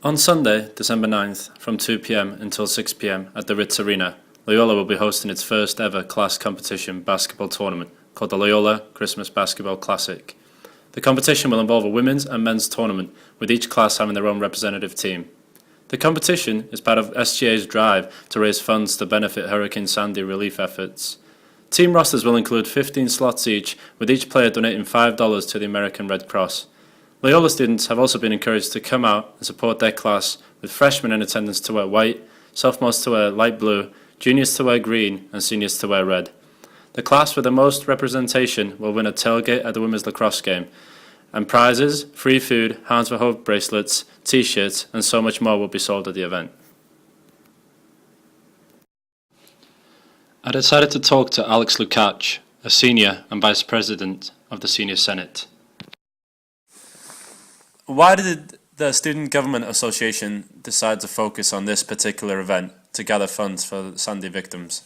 On Sunday, December 9th, from 2 p.m. until 6 p.m. at the Ritz Arena, Loyola will be hosting its first ever class competition basketball tournament called the Loyola Christmas Basketball Classic. The competition will involve a women's and men's tournament, with each class having their own representative team. The competition is part of SGA's drive to raise funds to benefit Hurricane Sandy relief efforts. Team rosters will include 15 slots each, with each player donating $5 to the American Red Cross. Loyola students have also been encouraged to come out and support their class, with freshmen in attendance to wear white, sophomores to wear light blue, juniors to wear green, and seniors to wear red. The class with the most representation will win a tailgate at the women's lacrosse game, and prizes, free food, Hands for Hope bracelets, t-shirts, and so much more will be sold at the event. I decided to talk to Alex Lukács, a senior and vice president of the Senior Senate. Why did the Student Government Association decide to focus on this particular event to gather funds for Sandy victims?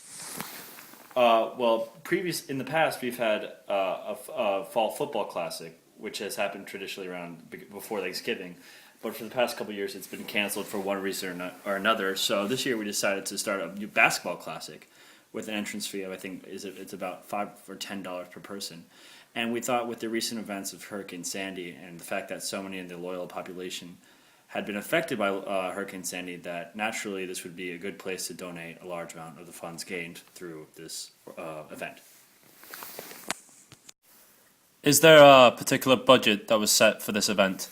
In the past, we've had a fall football classic, which has happened traditionally around before Thanksgiving. But for the past couple of years, it's been canceled for one reason or another. So this year, we decided to start a new basketball classic with an entrance fee of, I think, it's about $5 or $10 per person. And we thought with the recent events of Hurricane Sandy and the fact that so many in the Loyola population had been affected by Hurricane Sandy, that naturally this would be a good place to donate a large amount of the funds gained through this event. Is there a particular budget that was set for this event?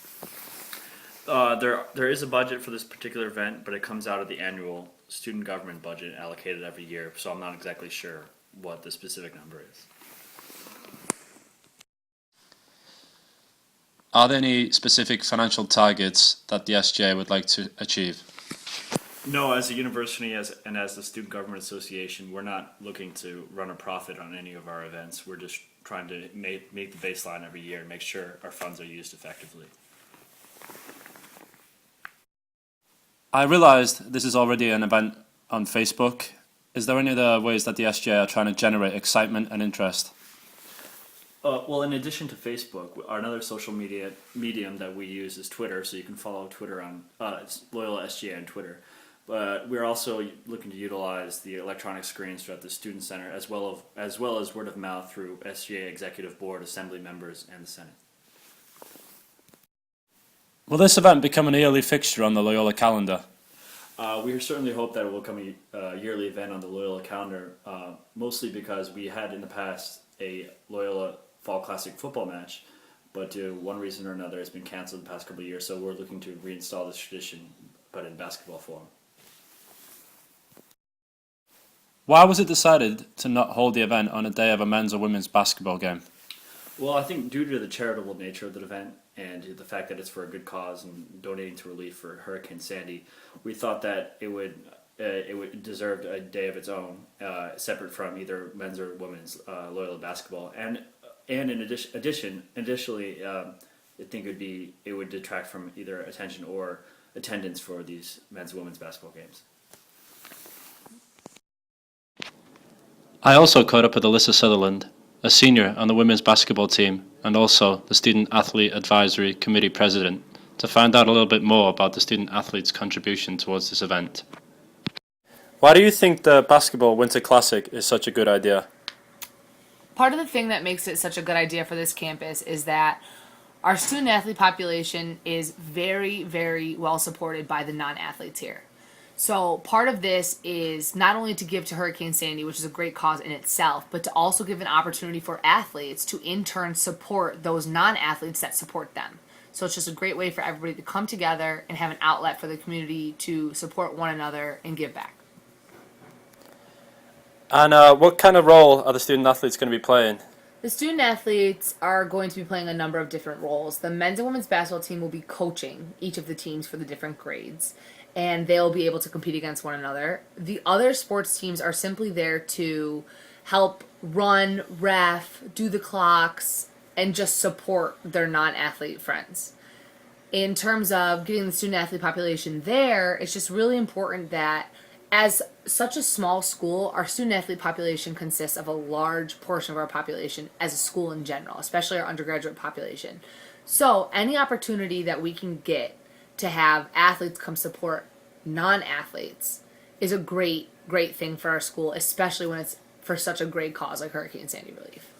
There is a budget for this particular event, but it comes out of the annual student government budget allocated every year, so I'm not exactly sure what the specific number is. Are there any specific financial targets that the SGA would like to achieve? No, as a university and as the Student Government Association, we're not looking to run a profit on any of our events. We're just trying to make the baseline every year and make sure our funds are used effectively. I realized this is already an event on Facebook. Is there any other ways that the SGA are trying to generate excitement and interest? In addition to Facebook, another social media medium that we use is Twitter, so you can follow Twitter on it's Loyola SGA on Twitter. But we're also looking to utilize the electronic screens throughout the Student Center, as well as word of mouth through SGA Executive Board, Assembly members, and the Senate. Will this event become an yearly fixture on the Loyola calendar? We certainly hope that it will become a yearly event on the Loyola calendar, mostly because we had in the past a Loyola Fall Classic football match, but to one reason or another it's been canceled the past couple of years, so we're looking to reinstall this tradition, but in basketball form. Why was it decided to not hold the event on a day of a men's or women's basketball game? Well, I think due to the charitable nature of the event and the fact that it's for a good cause and donating to relief for Hurricane Sandy, we thought that it would deserve a day of its own, separate from either men's or women's Loyola basketball. And in additionally, I think it would detract from either attention or attendance for these men's and women's basketball games. I also caught up with Alyssa Sutherland, a senior on the women's basketball team and also the Student Athlete Advisory Committee President, to find out a little bit more about the student athletes' contribution towards this event. Why do you think the Basketball Winter Classic is such a good idea? Part of the thing that makes it such a good idea for this campus is that our student athlete population is very, very well supported by the non-athletes here. So part of this is not only to give to Hurricane Sandy, which is a great cause in itself, but to also give an opportunity for athletes to in turn support those non-athletes that support them. So it's just a great way for everybody to come together and have an outlet for the community to support one another and give back. And what kind of role are the student athletes going to be playing? The student athletes are going to be playing a number of different roles. The men's and women's basketball team will be coaching each of the teams for the different grades, and they'll be able to compete against one another. The other sports teams are simply there to help run, ref, do the clocks, and just support their non-athlete friends. In terms of getting the student athlete population there, it's just really important that as such a small school, our student athlete population consists of a large portion of our population as a school in general, especially our undergraduate population. So any opportunity that we can get to have athletes come support non-athletes is a great thing for our school, especially when it's for such a great cause like Hurricane Sandy relief.